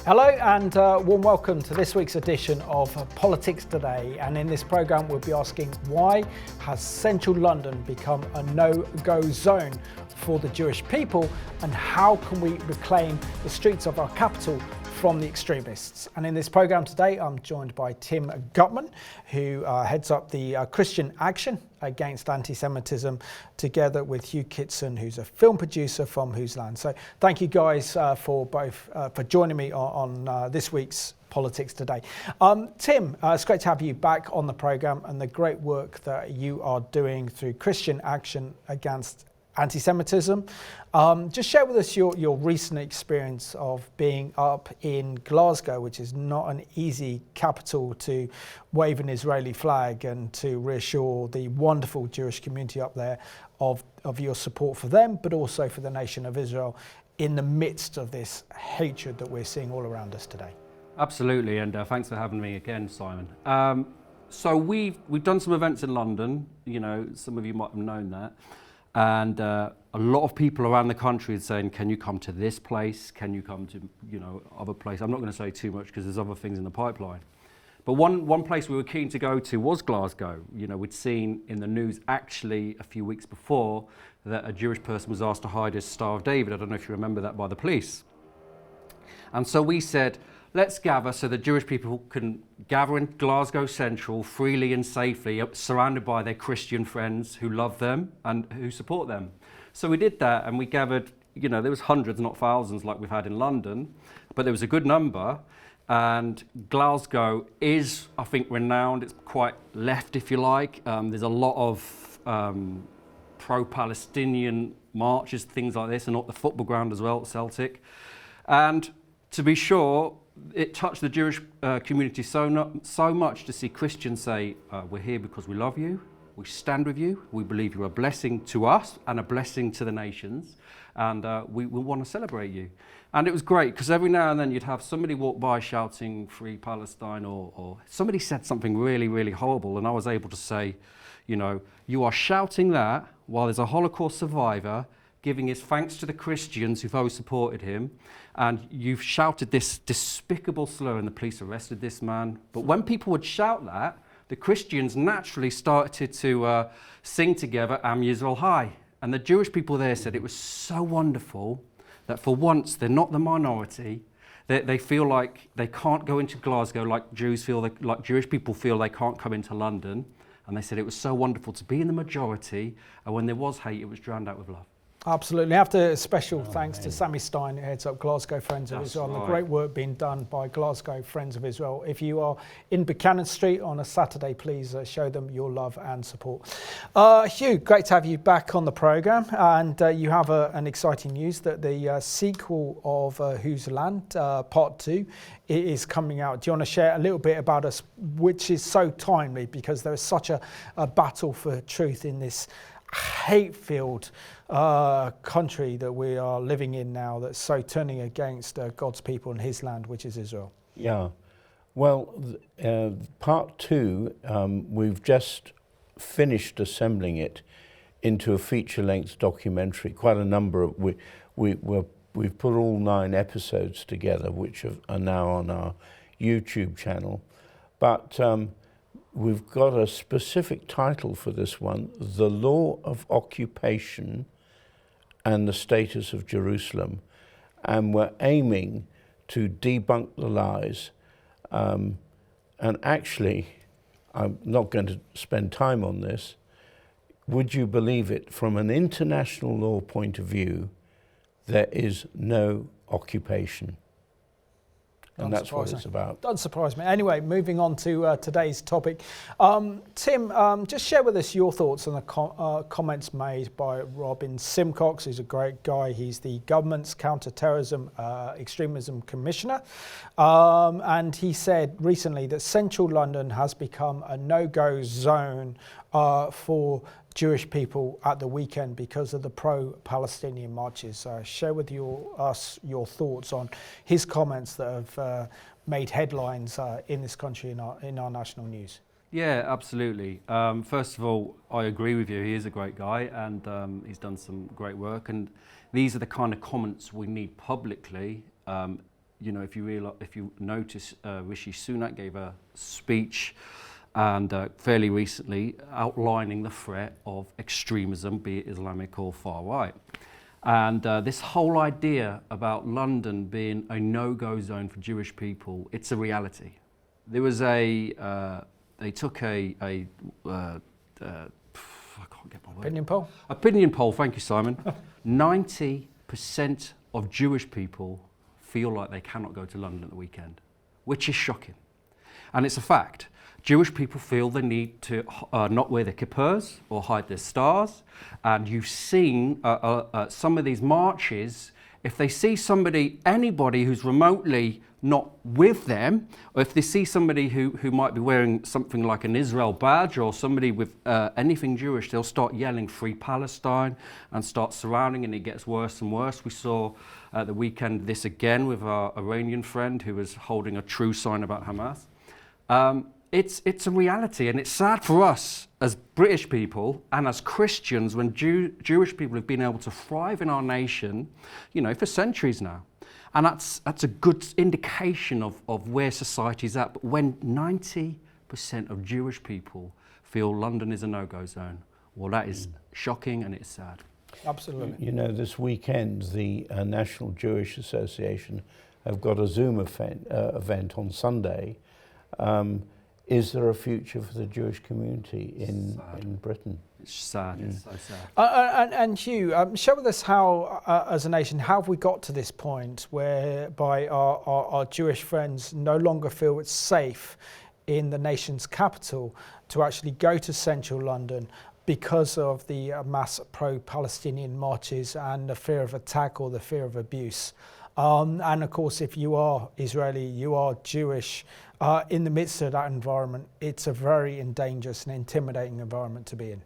Hello and warm welcome to this week's edition of Politics Today, and in this programme we'll be asking, why has central London become a no-go zone for the Jewish people, and how can we reclaim the streets of our capital from the extremists? And in this programme today I'm joined by Tim Guttmann, who heads up the Christian Action Against Anti-Semitism, together with Hugh Kitson, who's a film producer from Whose Land. So thank you guys for joining me on this week's Politics Today. Tim, it's great to have you back on the programme and the great work that you are doing through Christian Action Against Anti-Semitism. Just share with us your recent experience of being up in Glasgow, which is not an easy capital, to wave an Israeli flag and to reassure the wonderful Jewish community up there of your support for them, but also for the nation of Israel in the midst of this hatred that we're seeing all around us today. Absolutely, and thanks for having me again, Simon. So we've done some events in London. You know, some of you might have known that. And a lot of people around the country are saying, can you come to this place? Can you come to, other places? I'm not going to say too much because there's other things in the pipeline. But one place we were keen to go to was Glasgow. We'd seen in the news actually a few weeks before that a Jewish person was asked to hide his Star of David. I don't know if you remember that, by the police. And so we said, let's gather so the Jewish people can gather in Glasgow Central freely and safely, surrounded by their Christian friends who love them and who support them. So we did that, and we gathered, there was hundreds, not thousands like we've had in London, but there was a good number. And Glasgow is, I think, renowned. It's quite left, if you like. There's a lot of pro-Palestinian marches, things like this, and at the football ground as well, at Celtic. And to be sure, it touched the Jewish community so much to see Christians say, we're here because we love you, we stand with you, we believe you're a blessing to us and a blessing to the nations, and we want to celebrate you. And it was great, because every now and then you'd have somebody walk by shouting Free Palestine, or somebody said something really, really horrible, and I was able to say, you are shouting that while there's a Holocaust survivor giving his thanks to the Christians who've always supported him, and you've shouted this despicable slur, and the police arrested this man. But when people would shout that, the Christians naturally started to sing together Am Yisrael High. And the Jewish people there said it was so wonderful that for once they're not the minority. They feel like they can't go into Glasgow like Jewish people feel they can't come into London. And they said it was so wonderful to be in the majority, and when there was hate, it was drowned out with love. Absolutely. After special thanks to Sammy Stein, who heads up Glasgow Friends of Israel, and the great work being done by Glasgow Friends of Israel. If you are in Buchanan Street on a Saturday, please show them your love and support. Hugh, great to have you back on the programme, and you have an exciting news that the sequel of Whose Land, Part 2, is coming out. Do you want to share a little bit about us, which is so timely, because there is such a battle for truth in this hate-filled country that we are living in now, that's so turning against God's people and his land, which is Israel? Yeah, well, part 2, we've just finished assembling it into a feature-length documentary. Quite a number of, we've put all 9 episodes together, which are now on our YouTube channel. But we've got a specific title for this one: The Law of Occupation and the Status of Jerusalem. And we're aiming to debunk the lies. And actually, I'm not going to spend time on this. Would you believe it, from an international law point of view, there is no occupation. And that's what it's about. Doesn't surprise me. Anyway, moving on to today's topic. Tim, just share with us your thoughts on the comments made by Robin Simcox, who's a great guy. He's the government's Counter Extremism Commissioner. And he said recently that central London has become a no-go zone for Jewish people at the weekend because of the pro-Palestinian marches. Share with us your thoughts on his comments that have made headlines in this country, in our national news. Yeah, absolutely. First of all, I agree with you. He is a great guy, and he's done some great work. And these are the kind of comments we need publicly you know, if you notice, Rishi Sunak gave a speech and fairly recently outlining the threat of extremism, be it Islamic or far right. And this whole idea about London being a no-go zone for Jewish people, it's a reality. There was they took I can't get my word. Opinion poll? Opinion poll, thank you, Simon. 90% of Jewish people feel like they cannot go to London at the weekend, which is shocking. And it's a fact. Jewish people feel the need to not wear their kippahs or hide their stars. And you've seen some of these marches, if they see anybody who's remotely not with them, or if they see somebody who might be wearing something like an Israel badge or somebody with anything Jewish, they'll start yelling "Free Palestine" and start surrounding, and it gets worse and worse. We saw at the weekend this again with our Iranian friend who was holding a true sign about Hamas. It's a reality, and it's sad for us as British people and as Christians when Jewish people have been able to thrive in our nation, you know, for centuries now. And that's a good indication of where society's at. But when 90% of Jewish people feel London is a no-go zone, well, that is shocking and it's sad. Absolutely. You know, this weekend, the National Jewish Association have got a Zoom event on Sunday. Is there a future for the Jewish community in Britain? It's sad, it's so sad. And Hugh, share with us how, as a nation, how have we got to this point whereby our Jewish friends no longer feel it's safe in the nation's capital to actually go to central London because of the mass pro-Palestinian marches and the fear of attack or the fear of abuse? And of course, if you are Israeli, you are Jewish, in the midst of that environment, it's a very dangerous and intimidating environment to be in.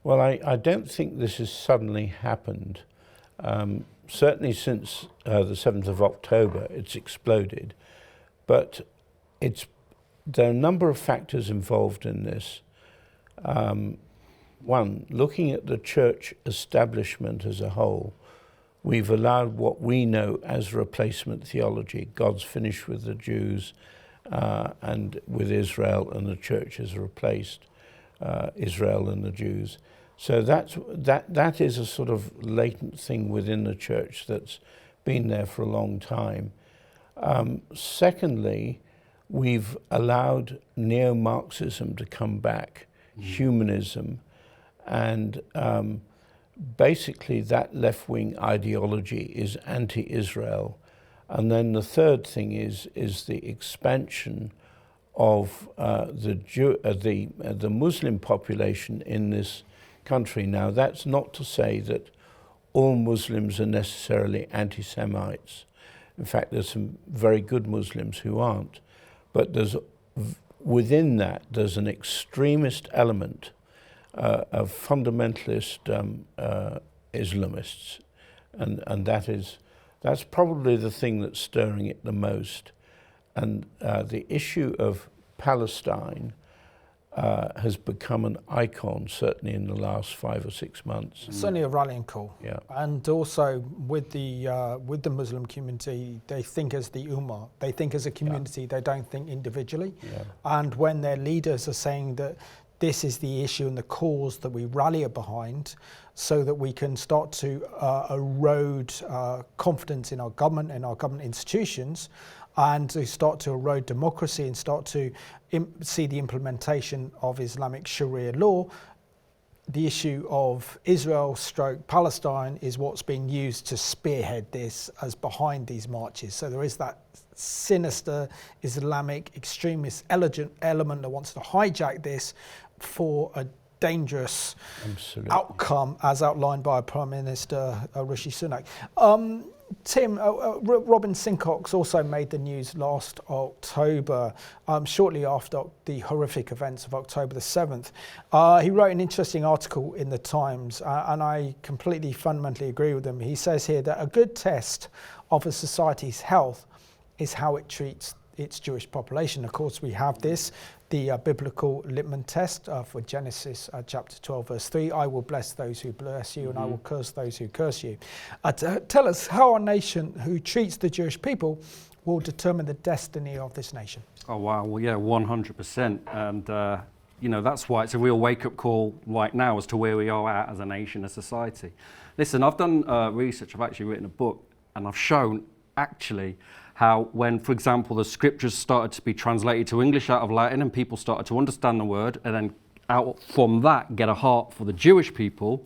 Well, I don't think this has suddenly happened. Certainly since the 7th of October, it's exploded. But there are a number of factors involved in this. One, looking at the church establishment as a whole, we've allowed what we know as replacement theology. God's finished with the Jews and with Israel, and the church has replaced Israel and the Jews. So that is a sort of latent thing within the church that's been there for a long time. Secondly, we've allowed neo-Marxism to come back, humanism, and basically that left-wing ideology is anti-Israel. And then the third thing is the expansion of the Muslim population in this country. Now, that's not to say that all Muslims are necessarily anti-Semites. In fact, there's some very good Muslims who aren't. But within that, there's an extremist element of fundamentalist Islamists. And that's probably the thing that's stirring it the most. And the issue of Palestine has become an icon, certainly in the last 5 or 6 months. Certainly a rallying call. Yeah. And also with the Muslim community, they think as the Ummah, they think as a community, they don't think individually. Yeah. And when their leaders are saying that this is the issue and the cause that we rally behind, so that we can start to erode confidence in our government institutions, and to start to erode democracy and start to see the implementation of Islamic Sharia law, the issue of Israel/Palestine is what's being used to spearhead this as behind these marches. So there is that sinister Islamic extremist element that wants to hijack this for a dangerous outcome, as outlined by Prime Minister Rishi Sunak. Tim, Robin Simcox also made the news last October, shortly after the horrific events of October the 7th. He wrote an interesting article in the Times, and I completely fundamentally agree with him. He says here that a good test of a society's health is how it treats its Jewish population. Of course, we have the the biblical litmus test for Genesis chapter 12, verse 3. I will bless those who bless you, and I will curse those who curse you. Tell us how a nation who treats the Jewish people will determine the destiny of this nation. Oh, wow. Well, yeah, 100%. And, you know, that's why it's a real wake-up call right now as to where we are at as a nation, a society. Listen, I've done research. I've actually written a book, and I've shown actually how when, for example, the scriptures started to be translated to English out of Latin and people started to understand the word, and then out from that get a heart for the Jewish people,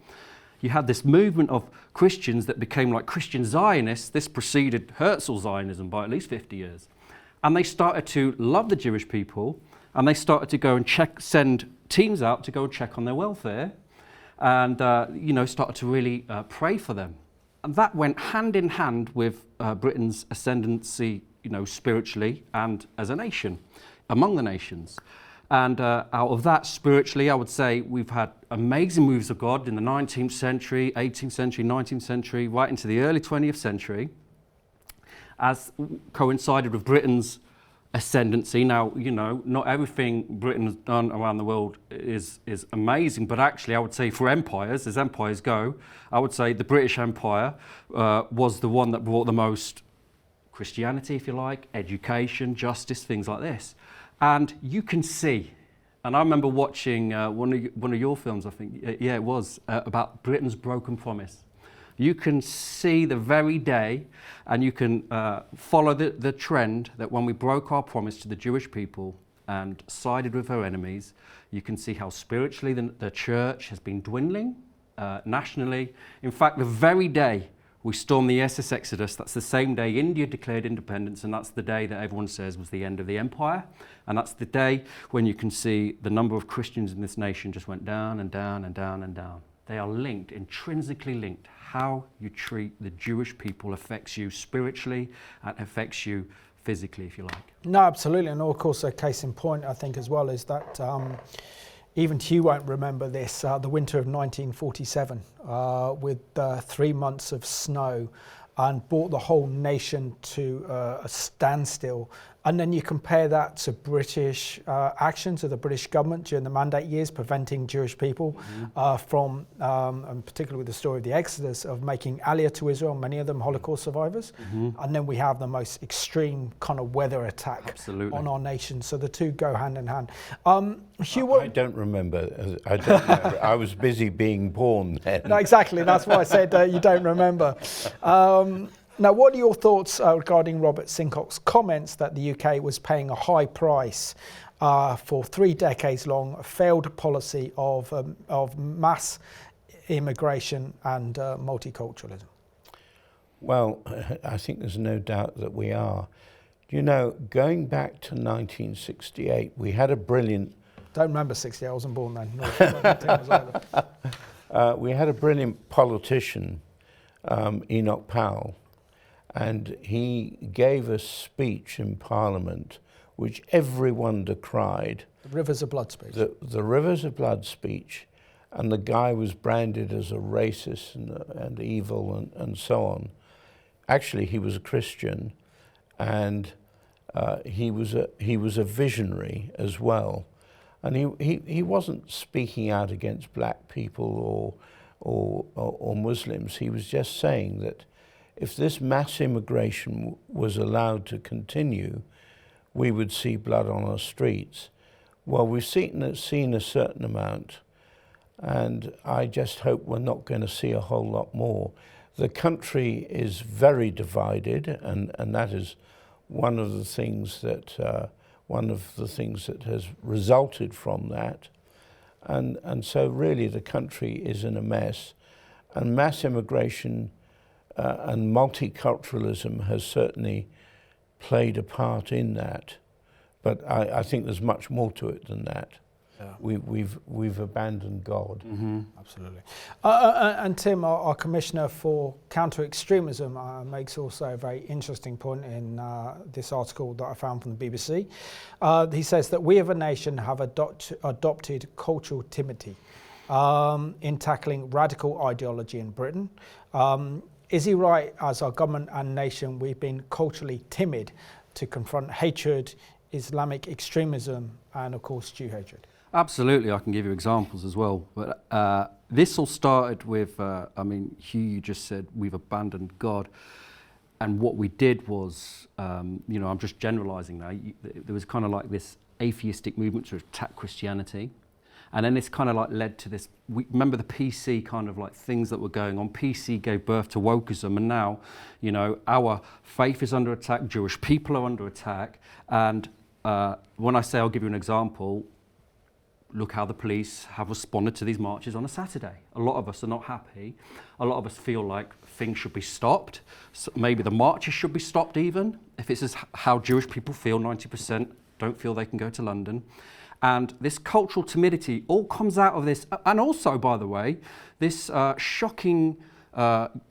you had this movement of Christians that became like Christian Zionists. This preceded Herzl Zionism by at least 50 years. And they started to love the Jewish people, and they started to go and send teams out to go and check on their welfare, and you know, started to really pray for them. And that went hand in hand with Britain's ascendancy, you know, spiritually and as a nation, among the nations. And out of that, spiritually, I would say we've had amazing moves of God in the 19th century, 18th century, 19th century, right into the early 20th century, as coincided with Britain's ascendancy. Now, you know, not everything Britain has done around the world is amazing, but actually I would say for empires, as empires go, I would say the British Empire was the one that brought the most Christianity, if you like, education, justice, things like this. And you can see, and I remember watching one of your films, I think, yeah, it was, about Britain's broken promise. You can see the very day, and you can follow the trend that when we broke our promise to the Jewish people and sided with our enemies, you can see how spiritually the church has been dwindling nationally. In fact, the very day we stormed the SS Exodus, that's the same day India declared independence, and that's the day that everyone says was the end of the empire. And that's the day when you can see the number of Christians in this nation just went down and down and down and down. They are linked, intrinsically linked. How you treat the Jewish people affects you spiritually and affects you physically, if you like. No, absolutely. And of course, a case in point, I think, as well, is that even Hugh won't remember this, the winter of 1947, with 3 months of snow, and brought the whole nation to a standstill. And then you compare that to British actions of the British government during the Mandate years, preventing Jewish people from, and particularly with the story of the Exodus, of making Aliyah to Israel, many of them Holocaust survivors. And then we have the most extreme kind of weather attack on our nation. So the two go hand in hand. Hugh, I don't remember. I don't remember. I was busy being born then. No, exactly. That's why I said you don't remember. Now, what are your thoughts regarding Robin Simcox's comments that the UK was paying a high price for 3 decades long a failed policy of mass immigration and multiculturalism? Well, I think there's no doubt that we are. You know, going back to 1968, we had a brilliant... Don't remember 68, I wasn't born then. We had a brilliant politician, Enoch Powell, and he gave a speech in Parliament which everyone decried. The Rivers of Blood speech. The Rivers of Blood speech, and the guy was branded as a racist and evil and so on. Actually, he was a Christian, and he was a visionary as well. And he wasn't speaking out against black people or Muslims. He was just saying that if this mass immigration was allowed to continue, we would see blood on our streets. Well, we've seen a certain amount, and I just hope we're not going to see a whole lot more. The country is very divided, and that is one of the things that has resulted from that. And so really the country is in a mess, and mass immigration and multiculturalism has certainly played a part in that, but I think there's much more to it than that. Yeah. We've abandoned God. Absolutely. And Tim, our Commissioner for Counter Extremism, makes also a very interesting point in this article that I found from the BBC. He says that we as a nation have adopted cultural timidity in tackling radical ideology in Britain. Is he right, as our government and nation, we've been culturally timid to confront hatred, Islamic extremism and, of course, Jew hatred? Absolutely, I can give you examples as well. But this all started with, Hugh, you just said we've abandoned God. And what we did was, I'm just generalising now, there was kind of like this atheistic movement to attack Christianity. And then this kind of like led to this, remember the PC kind of like things that were going on. PC gave birth to wokeism, and now, our faith is under attack, Jewish people are under attack. And when I say, I'll give you an example, look how the police have responded to these marches on a Saturday. A lot of us are not happy. A lot of us feel like things should be stopped. So maybe the marches should be stopped even. If it's how Jewish people feel, 90% don't feel they can go to London. And this cultural timidity all comes out of this. And also, by the way, this shocking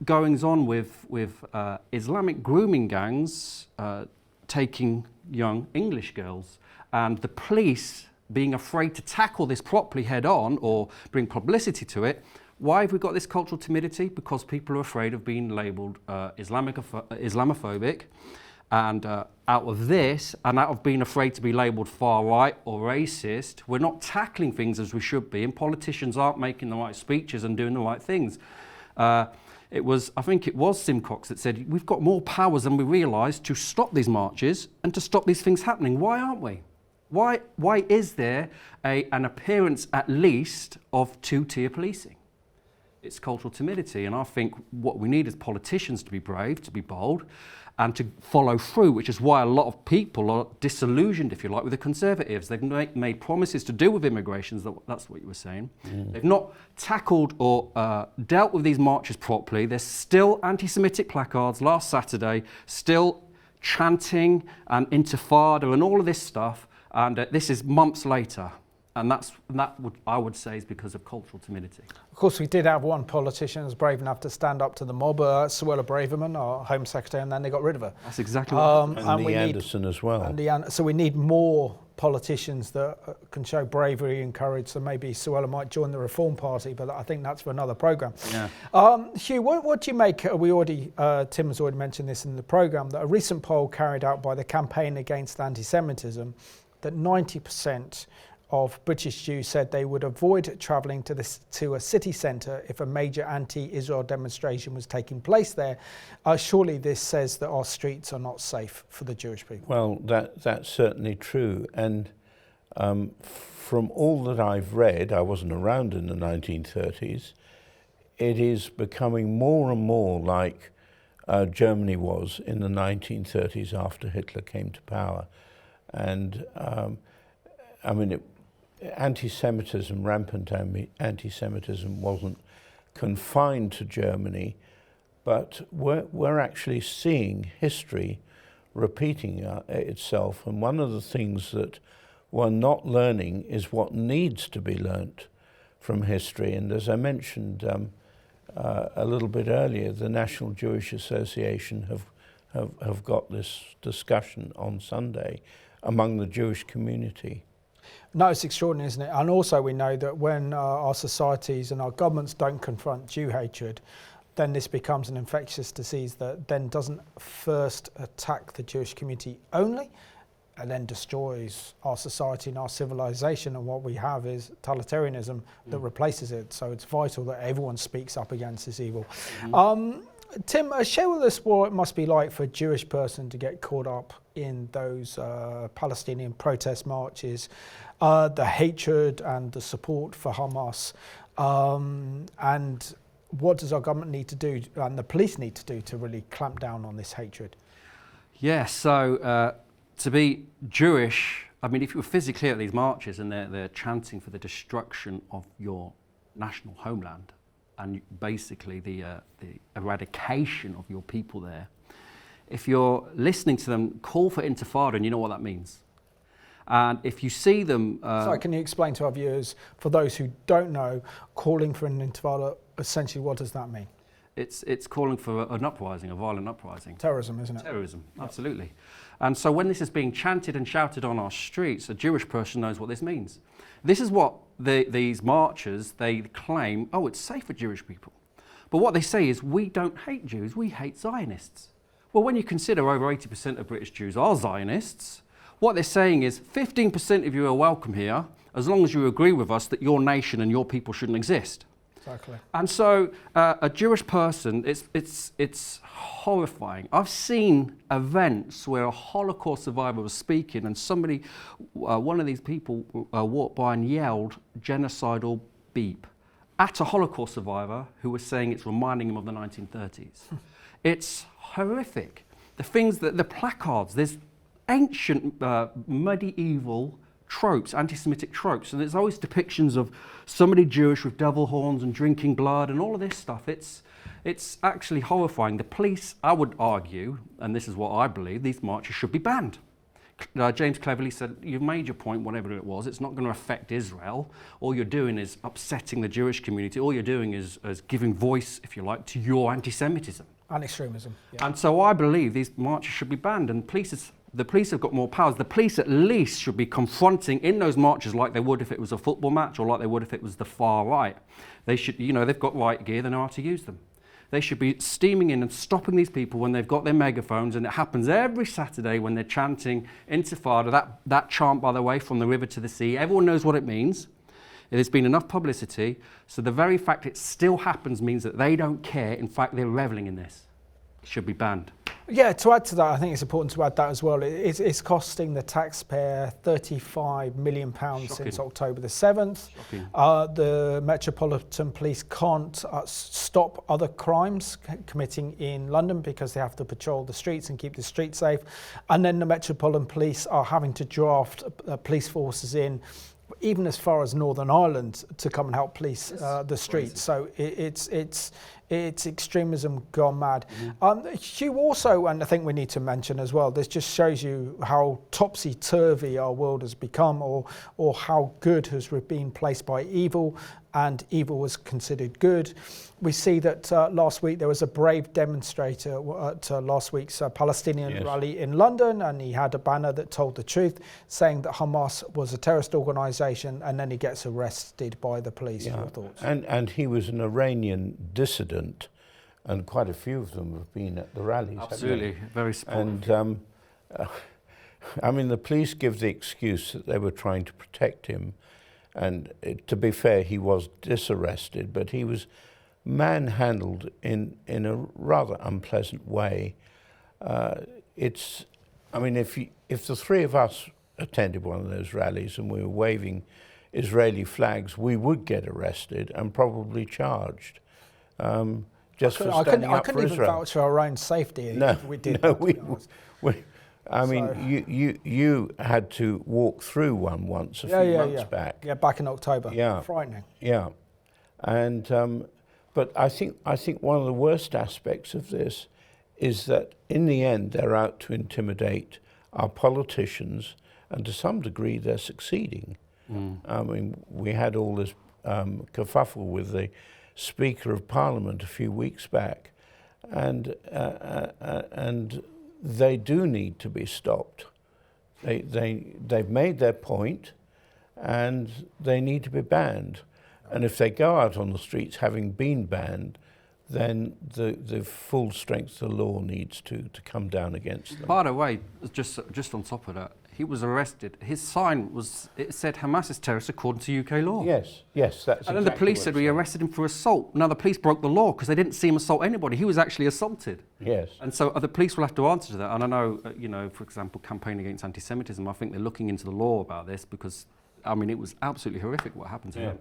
goings on with Islamic grooming gangs taking young English girls, and the police being afraid to tackle this properly head on or bring publicity to it. Why have we got this cultural timidity? Because people are afraid of being labelled Islamophobic. And out of this, and out of being afraid to be labelled far right or racist, we're not tackling things as we should be, and politicians aren't making the right speeches and doing the right things. I think it was Simcox that said, we've got more powers than we realise to stop these marches and to stop these things happening. Why aren't we? Why is there an appearance, at least, of two-tier policing? It's cultural timidity, and I think what we need is politicians to be brave, to be bold, and to follow through, which is why a lot of people are disillusioned, if you like, with the Conservatives. They've made promises to do with immigration, that's what you were saying. They've not tackled or dealt with these marches properly. There's still anti-Semitic placards last Saturday, still chanting and intifada and all of this stuff, and this is months later. And I would say is because of cultural timidity. Of course, we did have one politician who was brave enough to stand up to the mob, Suella Braverman, our Home Secretary, and then they got rid of her. That's exactly what and Lee Anderson as well. So we need more politicians that can show bravery and courage. So maybe Suella might join the Reform Party, but I think that's for another programme. Yeah. Hugh, what do you make? Tim has already mentioned this in the programme, that a recent poll carried out by the Campaign Against Anti-Semitism, that 90% of British Jews said they would avoid travelling to a city centre if a major anti-Israel demonstration was taking place there. Surely this says that our streets are not safe for the Jewish people. Well, that's certainly true. And from all that I've read, I wasn't around in the 1930s, it is becoming more and more like Germany was in the 1930s after Hitler came to power. And anti-Semitism, rampant anti-Semitism wasn't confined to Germany, but we're actually seeing history repeating itself. And one of the things that we're not learning is what needs to be learnt from history. And as I mentioned a little bit earlier, the National Jewish Association have got this discussion on Sunday among the Jewish community. No, it's extraordinary, isn't it? And also we know that when our societies and our governments don't confront Jew hatred, then this becomes an infectious disease that then doesn't first attack the Jewish community only, and then destroys our society and our civilization. And what we have is totalitarianism that replaces it. So it's vital that everyone speaks up against this evil. Tim, share with us what it must be like for a Jewish person to get caught up in those Palestinian protest marches, the hatred and the support for Hamas, and what does our government need to do and the police need to do to really clamp down on this hatred? Yeah, so to be Jewish, if you were physically at these marches and they're chanting for the destruction of your national homeland, and basically the eradication of your people there. If you're listening to them call for intifada, and you know what that means. And if you see them... Sorry, can you explain to our viewers, for those who don't know, calling for an intifada, essentially what does that mean? It's calling for an uprising, a violent uprising. Terrorism, isn't it? Terrorism, yep. Absolutely. And so when this is being chanted and shouted on our streets, a Jewish person knows what this means. This is what these marchers, they claim, it's safe for Jewish people. But what they say is, we don't hate Jews, we hate Zionists. Well, when you consider over 80% of British Jews are Zionists, what they're saying is 15% of you are welcome here, as long as you agree with us that your nation and your people shouldn't exist. Exactly. And so a Jewish person, it's horrifying. I've seen events where a Holocaust survivor was speaking and somebody, one of these people walked by and yelled genocidal beep at a Holocaust survivor who was saying it's reminding him of the 1930s. It's horrific. The things that, the placards, there's ancient medieval tropes, anti-Semitic tropes, and there's always depictions of somebody Jewish with devil horns and drinking blood and all of this stuff. It's actually horrifying. The police, I would argue, and this is what I believe, these marches should be banned. James cleverly said, you've made your point, whatever it was, it's not going to affect Israel. All you're doing is upsetting the Jewish community. All you're doing is giving voice, if you like, to your anti-Semitism. And extremism. Yeah. And so I believe these marches should be banned, and the police have got more powers. The police at least should be confronting in those marches like they would if it was a football match or like they would if it was the far right. They should, you know, they've got riot gear, they know how to use them. They should be steaming in and stopping these people when they've got their megaphones, and it happens every Saturday when they're chanting Intifada, that chant, by the way, from the river to the sea. Everyone knows what it means. It has been enough publicity, so the very fact it still happens means that they don't care. In fact, they're reveling in this. It should be banned. Yeah, to add to that, I think it's important to add that as well. It's costing the taxpayer £35 million since October the 7th. The Metropolitan Police can't stop other crimes committing in London because they have to patrol the streets and keep the streets safe. And then the Metropolitan Police are having to draft police forces in even as far as Northern Ireland to come and help police the streets. So it's extremism gone mad. Hugh, also, and I think we need to mention as well, this just shows you how topsy-turvy our world has become, or how good has been placed by evil, and evil was considered good. We see that last week there was a brave demonstrator at last week's Palestinian rally in London, and he had a banner that told the truth, saying that Hamas was a terrorist organisation, and then he gets arrested by the police. Your thoughts? And he was an Iranian dissident, and quite a few of them have been at the rallies. Absolutely, very supportive. And I mean, the police give the excuse that they were trying to protect him. And to be fair, he was disarrested, but he was manhandled in a rather unpleasant way. I mean, if the three of us attended one of those rallies and we were waving Israeli flags, we would get arrested and probably charged. Just for standing up for Israel. I couldn't even vouch for our own safety if we did. I mean, you had to walk through one once a few months back. Yeah, back in October. Yeah, frightening. Yeah, and but I think one of the worst aspects of this is that in the end they're out to intimidate our politicians, and to some degree they're succeeding. I mean, we had all this kerfuffle with the Speaker of Parliament a few weeks back, and they do need to be stopped. They've made their point, and they need to be banned. And if they go out on the streets having been banned, then the full strength of the law needs to come down against them. By the way, just on top of that, he was arrested. His sign it said Hamas is terrorist according to UK law. Yes, that's. And then the police said we arrested him for assault. Now the police broke the law because they didn't see him assault anybody. He was actually assaulted. Yes. And so the police will have to answer to that. And I know, for example, Campaign Against Anti-Semitism, I think they're looking into the law about this because, I mean, it was absolutely horrific what happened to him.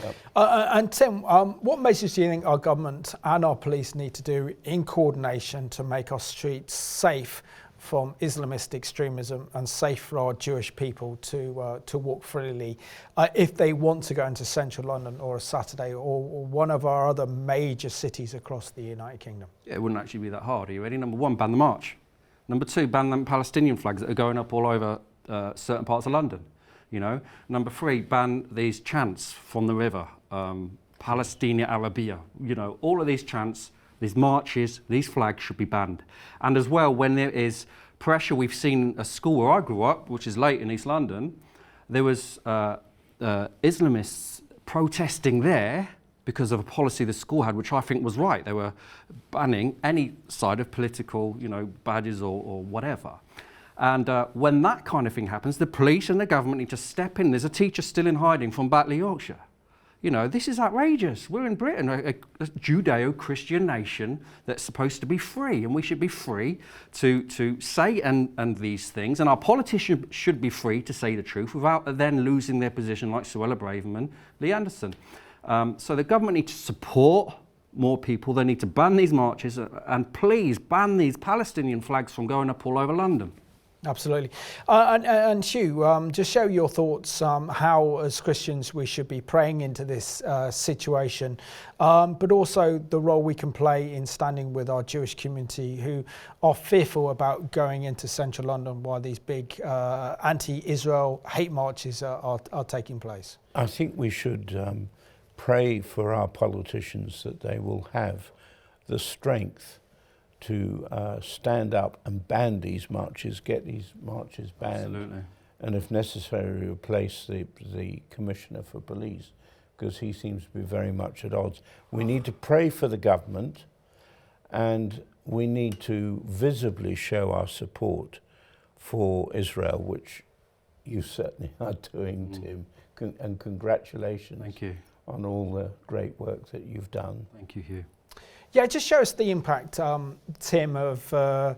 Yep. And Tim, what measures do you think our government and our police need to do in coordination to make our streets safe from Islamist extremism and safe for our Jewish people to walk freely if they want to go into central London or a Saturday or one of our other major cities across the United Kingdom? Yeah, it wouldn't actually be that hard. Are you ready? Number one, ban the march. Number two, ban the Palestinian flags that are going up all over certain parts of London. Number three, ban these chants from the river, Palestina Arabia. All of these chants, these marches, these flags should be banned. And as well, when there is pressure, we've seen a school where I grew up, which is late in East London, there was Islamists protesting there because of a policy the school had, which I think was right. They were banning any side of political, badges or whatever. And when that kind of thing happens, the police and the government need to step in. There's a teacher still in hiding from Batley, Yorkshire. You know, this is outrageous. We're in Britain, a Judeo-Christian nation that's supposed to be free, and we should be free to say and these things, and our politicians should be free to say the truth without then losing their position like Suella Braverman, Lee Anderson. So the government needs to support more people. They need to ban these marches, and please ban these Palestinian flags from going up all over London. Absolutely. And Hugh, just share your thoughts how as Christians we should be praying into this situation, but also the role we can play in standing with our Jewish community who are fearful about going into central London while these big anti-Israel hate marches are taking place. I think we should pray for our politicians that they will have the strength to stand up and ban these marches, get these marches banned. Absolutely. And if necessary, replace the Commissioner for Police, because he seems to be very much at odds. We need to pray for the government, and we need to visibly show our support for Israel, which you certainly are doing, Tim. And congratulations. Thank you. On all the great work that you've done. Thank you, Hugh. Yeah, just show us the impact, Tim, of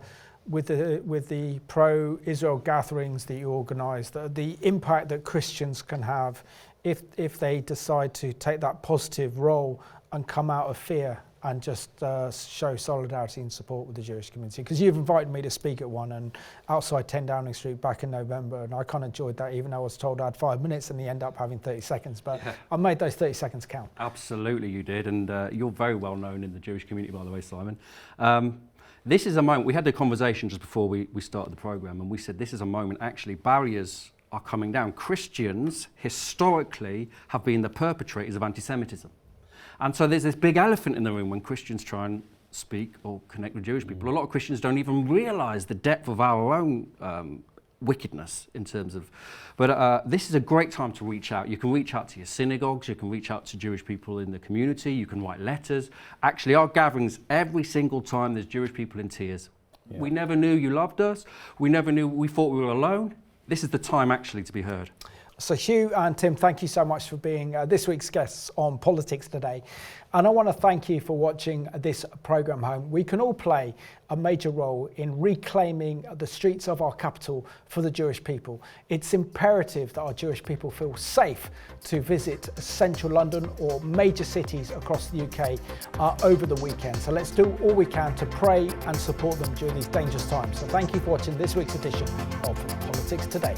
with the pro-Israel gatherings that you organise, the impact that Christians can have if they decide to take that positive role and come out of fear and just show solidarity and support with the Jewish community. Because you've invited me to speak at one and outside 10 Downing Street back in November, and I kind of enjoyed that, even though I was told I had 5 minutes and they end up having 30 seconds. But I made those 30 seconds count. Absolutely, you did, and you're very well known in the Jewish community, by the way, Simon. This is a moment, we had the conversation just before we started the programme, and we said this is a moment, actually, barriers are coming down. Christians, historically, have been the perpetrators of anti-Semitism. And so there's this big elephant in the room when Christians try and speak or connect with Jewish people. A lot of Christians don't even realise the depth of our own wickedness in terms of... But this is a great time to reach out. You can reach out to your synagogues, you can reach out to Jewish people in the community, you can write letters. Actually, our gatherings, every single time there's Jewish people in tears. Yeah. We never knew you loved us. We thought we were alone. This is the time actually to be heard. So Hugh and Tim, thank you so much for being this week's guests on Politics Today. And I want to thank you for watching this programme home. We can all play a major role in reclaiming the streets of our capital for the Jewish people. It's imperative that our Jewish people feel safe to visit central London or major cities across the UK over the weekend. So let's do all we can to pray and support them during these dangerous times. So thank you for watching this week's edition of Politics Today.